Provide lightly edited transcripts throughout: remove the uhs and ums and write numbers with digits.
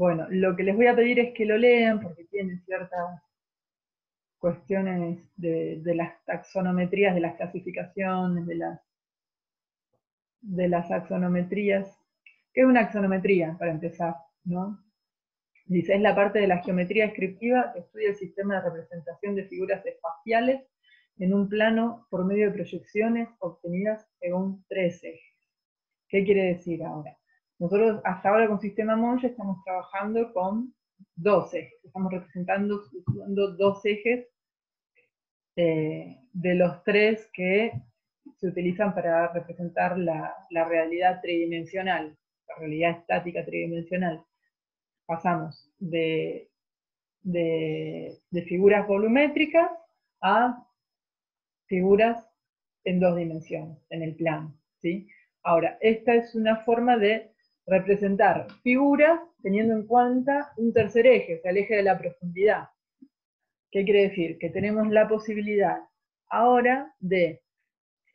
Bueno, lo que les voy a pedir es que lo lean, porque tiene ciertas cuestiones de las taxonometrías, de las clasificaciones, de las axonometrías. ¿Qué es una axonometría, para empezar? ¿No? Dice, es la parte de la geometría descriptiva que estudia el sistema de representación de figuras espaciales en un plano por medio de proyecciones obtenidas según 3 ejes. ¿Qué quiere decir ahora? Nosotros hasta ahora con Sistema Monge estamos trabajando con 2 ejes. Estamos representando usando 2 ejes de los 3 que se utilizan para representar la realidad tridimensional, la realidad estática tridimensional. Pasamos de figuras volumétricas a figuras en 2 dimensiones, en el plano, ¿sí? Ahora, esta es una forma de representar figuras teniendo en cuenta un tercer eje, o sea, el eje de la profundidad. ¿Qué quiere decir? Que tenemos la posibilidad ahora de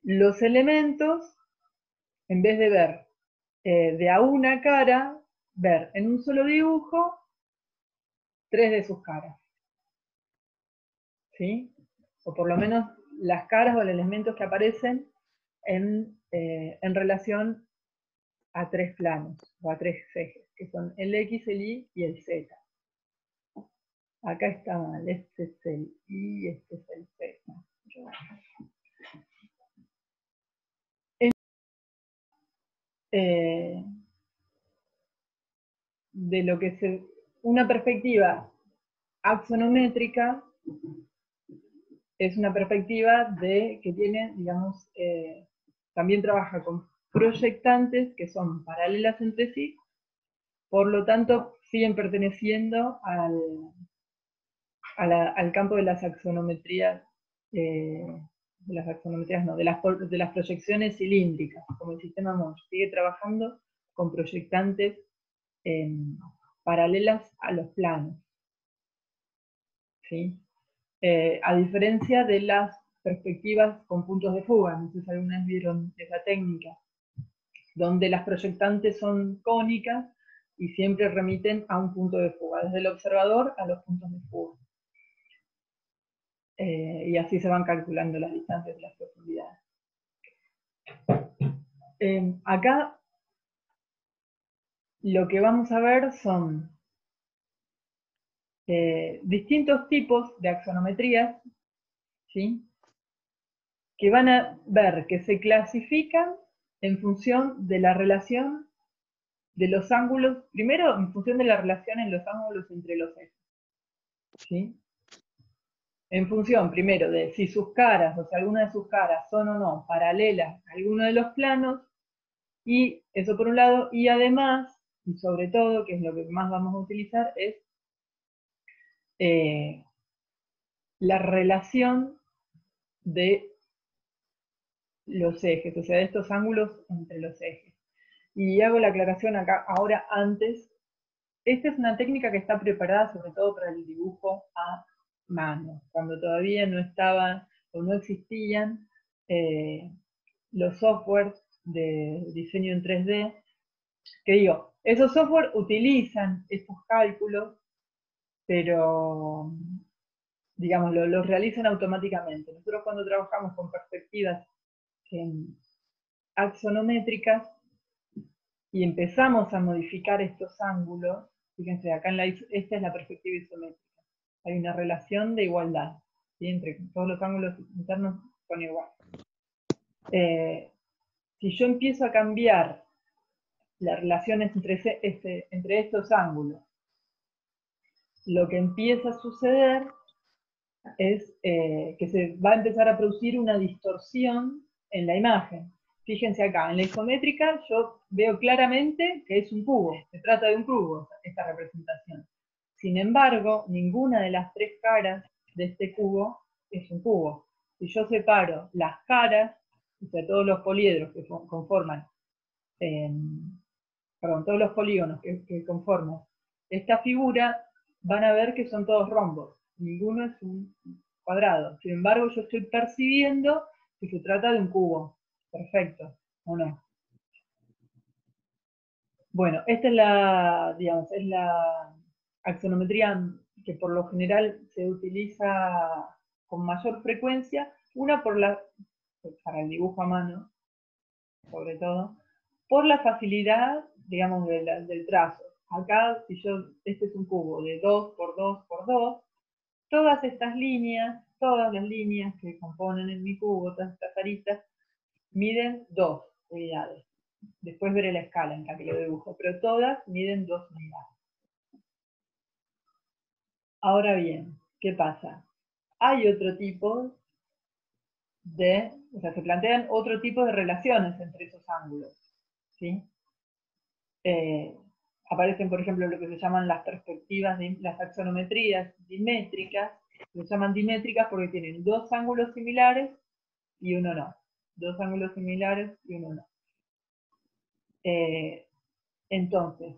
los elementos, en vez de ver de a una cara, ver en un solo dibujo 3 de sus caras, ¿sí? O por lo menos las caras o los elementos que aparecen en relación a 3 planos, o a 3 ejes, que son el X, el Y y el Z. Acá está mal, este es el Y, este es el Z. De lo que se... Una perspectiva axonométrica es una perspectiva que tiene, digamos, también trabaja con proyectantes que son paralelas entre sí, por lo tanto siguen perteneciendo al campo de las axonometrías, de las proyecciones cilíndricas, como el sistema Monge. Sigue trabajando con proyectantes paralelas a los planos, ¿sí? A diferencia de las perspectivas con puntos de fuga, no sé si algunas vieron esa técnica, donde las proyectantes son cónicas y siempre remiten a un punto de fuga, desde el observador a los puntos de fuga. Y así se van calculando las distancias y las profundidades. Acá lo que vamos a ver son distintos tipos de axonometrías, ¿sí? Que van a ver que se clasifican en función de la relación de los ángulos, primero en función de la relación en los ángulos entre los ejes, ¿sí? En función, primero, de si sus caras, o sea, alguna de sus caras son o no paralelas a alguno de los planos, y eso por un lado, y además, y sobre todo, que es lo que más vamos a utilizar, es la relación de los ejes, o sea, de estos ángulos entre los ejes. Y hago la aclaración acá, ahora antes, esta es una técnica que está preparada sobre todo para el dibujo a mano, cuando todavía no estaban o no existían los softwares de diseño en 3D, que digo, esos softwares utilizan estos cálculos, pero digamos, los realizan automáticamente. Nosotros cuando trabajamos con perspectivas axonométricas y empezamos a modificar estos ángulos, fíjense, acá esta es la perspectiva isométrica. Hay una relación de igualdad, ¿sí? Entre todos los ángulos internos son iguales. Si yo empiezo a cambiar las relaciones entre estos ángulos, lo que empieza a suceder es que se va a empezar a producir una distorsión en la imagen. Fíjense acá, en la isométrica yo veo claramente que es un cubo, se trata de un cubo esta representación. Sin embargo, ninguna de las 3 caras de este cubo es un cubo. Si yo separo las caras, o sea, todos los poliedros que conforman, todos los polígonos que conforman esta figura, van a ver que son todos rombos, ninguno es un cuadrado. Sin embargo, yo estoy percibiendo que se trata de un cubo. Perfecto, ¿o no? Bueno, esta es la, digamos, es la axonometría que por lo general se utiliza con mayor frecuencia, una para el dibujo a mano, sobre todo, por la facilidad, digamos, del trazo. Acá, si este es un cubo de 2 por 2 por 2, todas estas líneas, todas las líneas que componen en mi cubo, todas estas aristas, miden 2 unidades. Después veré la escala en la que lo dibujo, pero todas miden 2 unidades. Ahora bien, ¿qué pasa? Hay otro tipo o sea, se plantean otro tipo de relaciones entre esos ángulos, ¿sí? Aparecen, por ejemplo, lo que se llaman las perspectivas, las axonometrías dimétricas. Se llaman dimétricas porque tienen dos ángulos similares y uno no. Dos ángulos similares y uno no. Entonces,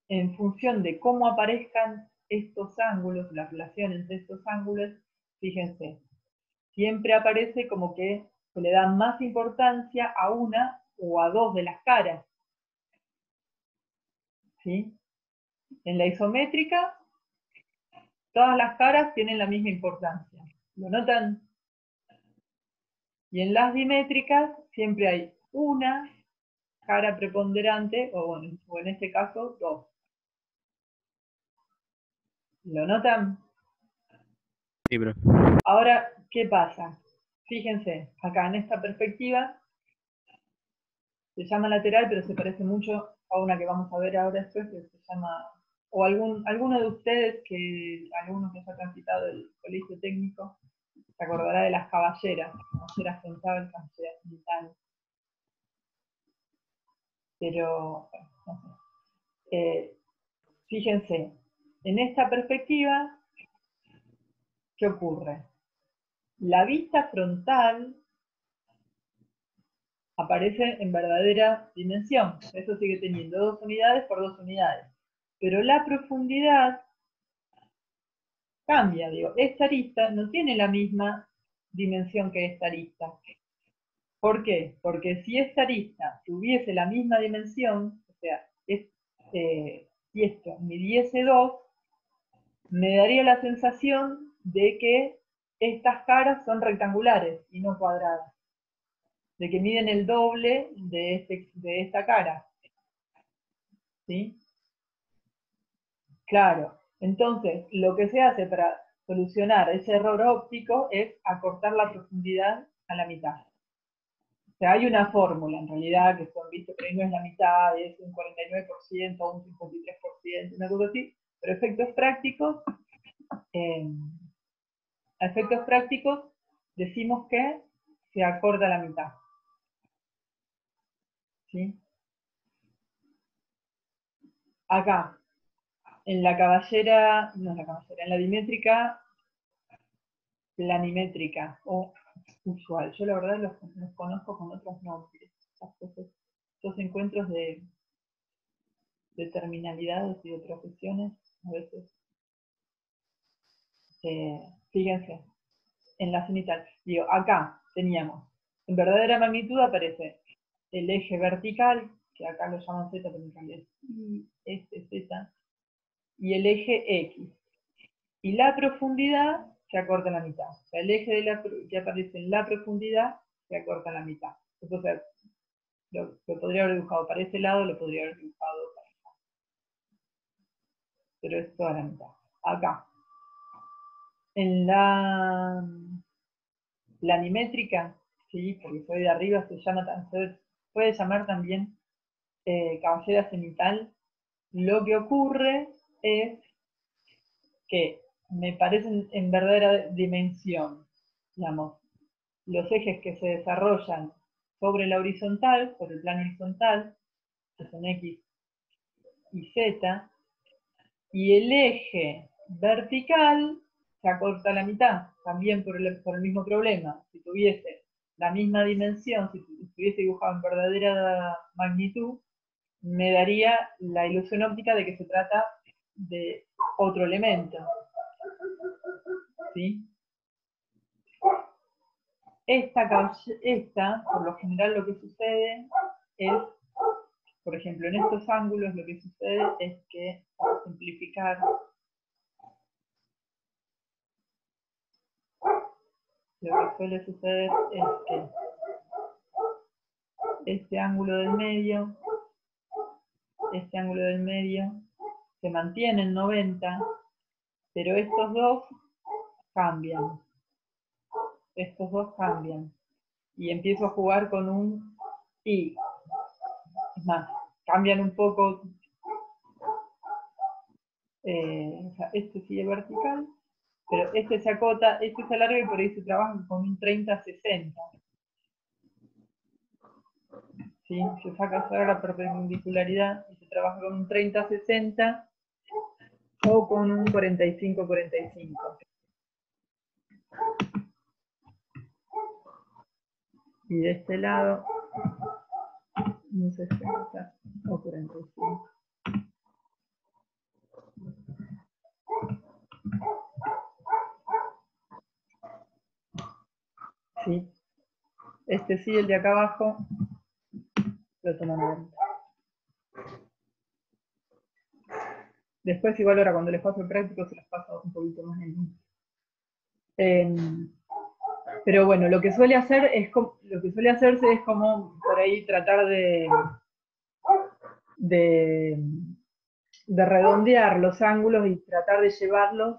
en función de cómo aparezcan estos ángulos, la relación entre estos ángulos, fíjense, siempre aparece como que se le da más importancia a una o a dos de las caras, ¿sí? En la isométrica, todas las caras tienen la misma importancia. ¿Lo notan? Y en las dimétricas siempre hay una cara preponderante, o en este caso, dos. ¿Lo notan? Sí, bro. Ahora, ¿qué pasa? Fíjense, acá en esta perspectiva se llama lateral, pero se parece mucho a una que vamos a ver ahora después, que se llama, o alguno de ustedes, alguno que haya transitado el colegio técnico, se acordará de las caballeras central, caballeras cenital. Pero, no sé. Fíjense, en esta perspectiva, ¿qué ocurre? La vista frontal aparece en verdadera dimensión. Eso sigue teniendo 2 unidades por 2 unidades. Pero la profundidad cambia. Digo, esta arista no tiene la misma dimensión que esta arista. ¿Por qué? Porque si esta arista tuviese la misma dimensión, o sea, si esto midiese 2, me daría la sensación de que estas caras son rectangulares y no cuadradas, de que miden el doble de esta cara, ¿sí? Claro, entonces lo que se hace para solucionar ese error óptico es acortar la profundidad a la mitad. O sea, hay una fórmula en realidad que son, viste, pero no es la mitad, es un 49% o un 53%, una cosa así, pero a efectos prácticos decimos que se acorta la mitad, ¿sí? Acá, en la caballera, no es la caballera, en la dimétrica, planimétrica o usual. Yo la verdad los conozco con otros nombres. Estos encuentros de terminalidades y de profesiones, a veces, fíjense, en la cenital. Digo, acá teníamos, en verdadera magnitud aparece el eje vertical, que acá lo llaman Z, pero en realidad es Z, y el eje X. Y la profundidad se acorta a la mitad. O sea, el eje que aparece en la profundidad se acorta a la mitad. Entonces, lo podría haber dibujado para ese lado, lo podría haber dibujado para acá. Pero es toda la mitad. Acá. En la planimétrica, sí, porque soy de arriba, se puede llamar también cabellera cenital. Lo que ocurre es que me parecen en verdadera dimensión, digamos, los ejes que se desarrollan sobre la horizontal, sobre el plano horizontal, que son X y Z, y el eje vertical se acorta a la mitad, también por el mismo problema. Si tuviese la misma dimensión, si estuviese dibujado en verdadera magnitud, me daría la ilusión óptica de que se trata de otro elemento, ¿sí? Esta, por lo general, lo que sucede es Por ejemplo, en estos ángulos lo que sucede es que, para simplificar, lo que suele suceder es que este ángulo del medio se mantiene en 90, pero estos dos cambian. Y empiezo a jugar con un I. Es más, cambian un poco. O sea, este sigue vertical, pero este se acota, este se alarga y por ahí se trabaja con un 30-60. ¿Sí? Se saca la perpendicularidad y se trabaja con un 30-60 o con un 45-45. Y de este lado, un 60 o 45. ¿Sí? Este sí, el de acá abajo, lo toman en cuenta. Después, igual ahora cuando les paso el práctico, se los paso un poquito más en... pero bueno, lo que suele hacerse es como por ahí tratar de redondear los ángulos y tratar de llevarlos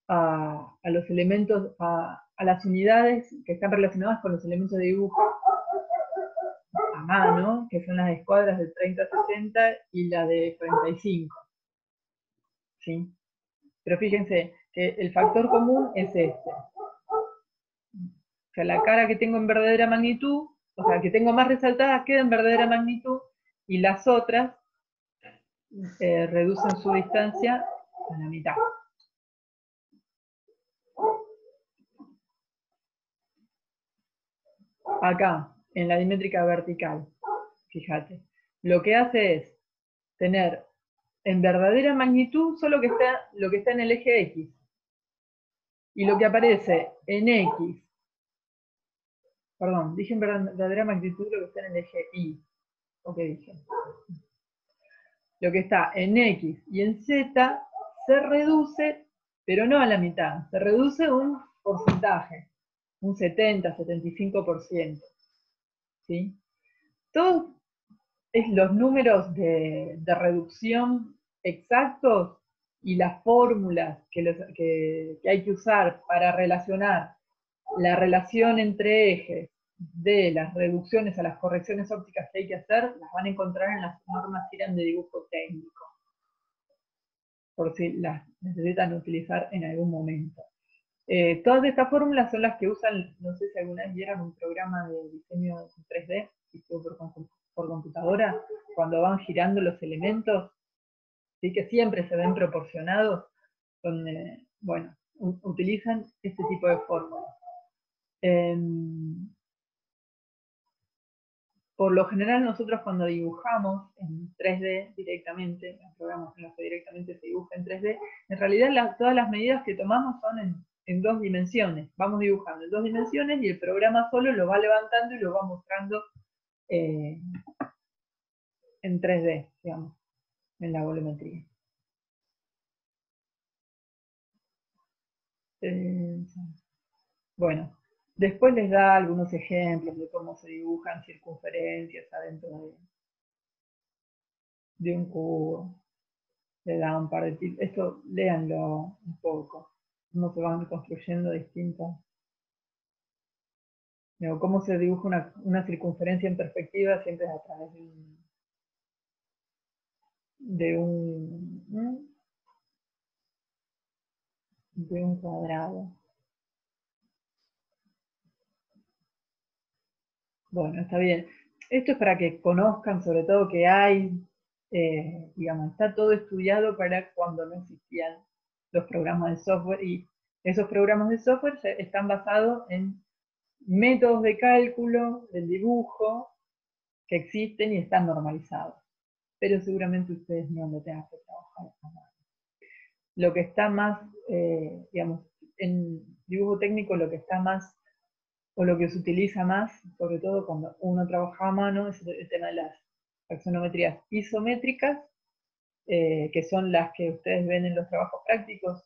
a los elementos, a las unidades que están relacionadas con los elementos de dibujo a mano, que son las escuadras de 30-60 y la de 45. ¿Sí? Pero fíjense que el factor común es este. O sea, la cara que tengo en verdadera magnitud, o sea, que tengo más resaltada, queda en verdadera magnitud, y las otras reducen su distancia a la mitad. Acá, en la dimétrica vertical, fíjate, lo que hace es tener en verdadera magnitud solo lo que está en el eje X. Y lo que aparece en X, perdón, dije en verdadera magnitud lo que está en el eje Y. ¿O qué dije? Lo que está en X y en Z se reduce, pero no a la mitad, se reduce un porcentaje, un 70-75%. ¿Sí? Todos los números de reducción exactos y las fórmulas que hay que usar para relacionar la relación entre ejes de las reducciones a las correcciones ópticas que hay que hacer, las van a encontrar en las normas TIRAN de dibujo técnico, por si las necesitan utilizar en algún momento. Todas estas fórmulas son las que usan, no sé si alguna vez vieron un programa de diseño 3D, por computadora, cuando van girando los elementos, ¿sí? Que siempre se ven proporcionados, donde, bueno, utilizan este tipo de fórmulas. Por lo general nosotros cuando dibujamos en 3D directamente, en programas en los que directamente se dibuja en 3D, en realidad todas las medidas que tomamos son en 2 dimensiones. Vamos dibujando en 2 dimensiones y el programa solo lo va levantando y lo va mostrando en 3D, digamos, en la volumetría. Bueno, después les da algunos ejemplos de cómo se dibujan circunferencias adentro de un cubo. Le da un par de tips. Esto léanlo un poco. Cómo se van construyendo distintas. Digo, cómo se dibuja una circunferencia en perspectiva siempre es a través de un cuadrado. Bueno, está bien. Esto es para que conozcan sobre todo que hay, digamos, está todo estudiado para cuando no existían los programas de software, y esos programas de software están basados en métodos de cálculo del dibujo que existen y están normalizados. Pero seguramente ustedes no lo tengan que trabajar. Lo que está más, digamos, en dibujo técnico lo que está más, o lo que se utiliza más, sobre todo cuando uno trabaja a mano, es el tema axonometrías isométricas, que son las que ustedes ven en los trabajos prácticos,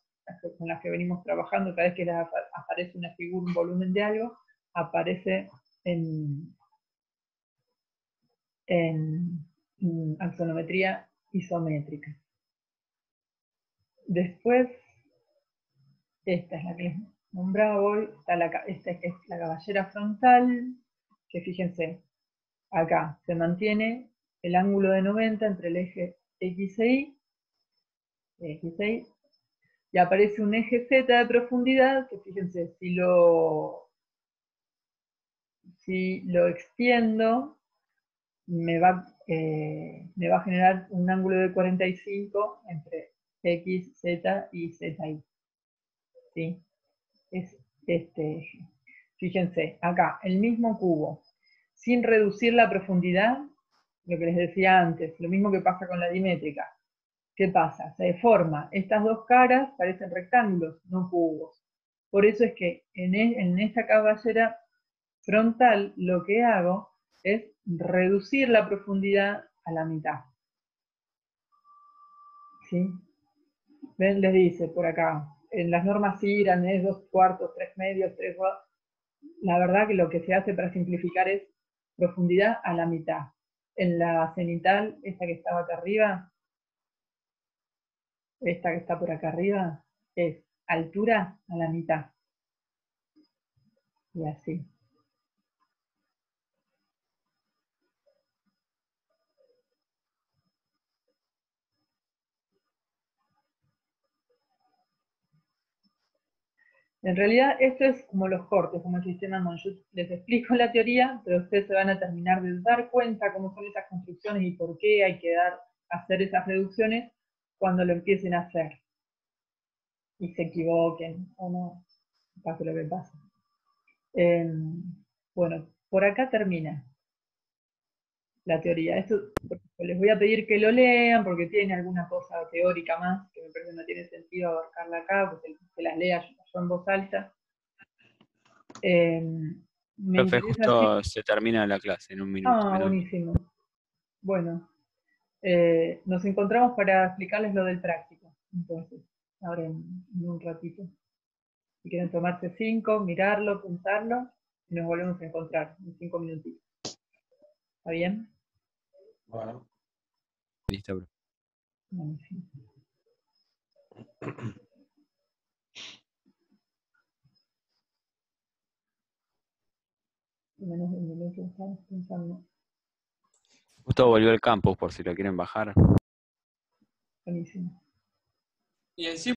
con las que venimos trabajando. Cada vez que les aparece una figura, un volumen de algo, aparece en axonometría isométrica. Después, esta es la que les nombraba hoy, esta es la caballera frontal, que fíjense, acá se mantiene el ángulo de 90 entre el eje X e Y, y aparece un eje Z de profundidad, que fíjense, si lo extiendo, me va a generar un ángulo de 45 entre X, Z y ZY. ¿Sí? Es este eje. Fíjense, acá, el mismo cubo, sin reducir la profundidad, lo que les decía antes, lo mismo que pasa con la dimétrica. ¿Qué pasa? Se deforma. Estas dos caras parecen rectángulos, no cubos. Por eso es que en esta caballera frontal lo que hago es reducir la profundidad a la mitad. ¿Sí? ¿Ven? Les dice por acá, en las normas IRAN es 2/4, 3/2, 3/4. La verdad que lo que se hace para simplificar es profundidad a la mitad. En la cenital, esta que estaba acá arriba, esta que está por acá arriba, es altura a la mitad. Y así. En realidad, esto es como los cortes, como el sistema Mon. Yo les explico la teoría, pero ustedes se van a terminar de dar cuenta cómo son esas construcciones y por qué hay que hacer esas reducciones cuando lo empiecen a hacer. Y se equivoquen, o no, pase lo que pase. Bueno, por acá termina la teoría. Esto les voy a pedir que lo lean porque tiene alguna cosa teórica más que me parece que no tiene sentido abarcarla acá, porque se las lea yo en voz alta. Me Profe, interesa justo se termina la clase en un minuto. buenísimo. Bueno, nos encontramos para explicarles lo del práctico. Entonces, ahora en un ratito. Si quieren tomarse 5, mirarlo, pensarlo, y nos volvemos a encontrar en 5 minutitos. ¿Está bien? Bueno. Listo, bro. Buenísimo. Menos de un minuto estamos pensando. Justo volvió el campus por si lo quieren bajar. Buenísimo. Y encima